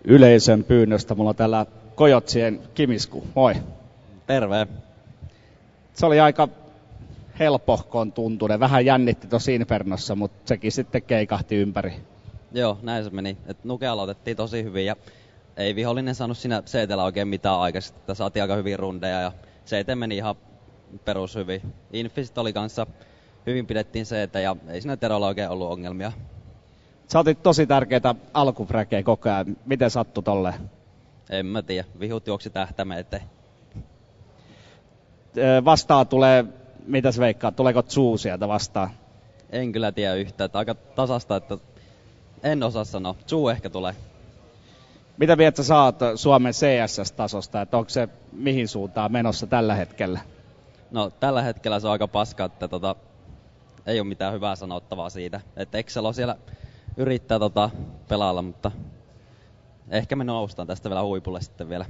yleisön pyynnöstä. Mulla on täällä Kojotsien Kimisku. Moi. Terve. Se oli aika helpohkon tuntunen. Vähän jännitti tuossa Infernossa, mutta sekin sitten keikahti ympäri. Joo, näin se meni. Nuke aloitettiin tosi hyvin ja ei vihollinen saanut siinä CT:llä oikein mitään aikaisesti. Saatiin aika hyvin rundeja ja CT meni ihan perus hyvin. Infisit oli kanssa, hyvin pidettiin CT ja ei siinä Terolla oikein ollut ongelmia. Sä otit tosi tärkeitä alkufräkejä koko ajan. Miten sattui tolleen? En mä tiedä. Vihut juoksi tähtämeen eteen. Vastaan tulee, mitäs veikkaa, tuleeko Zuu sieltä vastaan? En kyllä tiedä yhtään. Että aika tasasta, että en osaa sanoa. Zuu ehkä tulee. Mitä mieltä sä saat Suomen CSS-tasosta, että onko se mihin suuntaan menossa tällä hetkellä? No tällä hetkellä se on aika paska, että ei ole mitään hyvää sanottavaa siitä. Että Excel siellä yrittää pelailla, mutta ehkä me noustaan tästä vielä huipulle sitten vielä.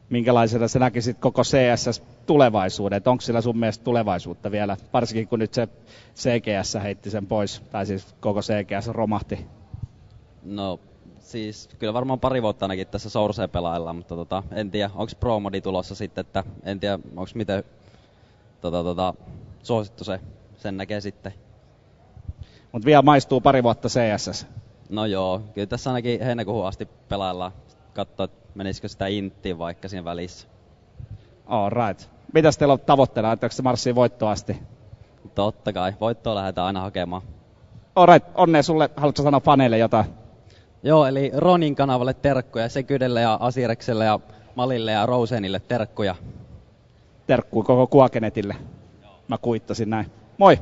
Minkälaisena sä näkisit koko CSS-tulevaisuuden? Onko sillä sun mielestä tulevaisuutta vielä? Varsinkin kun nyt se CGS heitti sen pois, tai siis koko CGS romahti. No siis kyllä varmaan pari vuotta ainakin tässä Sourcea pelaillaan, mutta en tiedä, onko Pro-modi tulossa sitten, että en tiedä, onko miten suosittu se, sen näkee sitten. Mutta vielä maistuu pari vuotta CSS. No joo, kyllä tässä ainakin heinäkuuhun asti pelaillaan, katsoa, että menisikö sitä inttiin vaikka siinä välissä. All right. Mitäs teillä on tavoitteena? Ajatteko se marssiin voittoon asti? Totta kai, voittoa lähdetään aina hakemaan. All right, onnea sulle. Haluatko sanoa faneille jotain? Joo, eli Ronin kanavalle terkkuja, Sekydelle ja Asirekselle ja Malille ja Rosenille terkkuja. Terkkuu koko Kuakenetille. Mä kuittasin näin. Moi!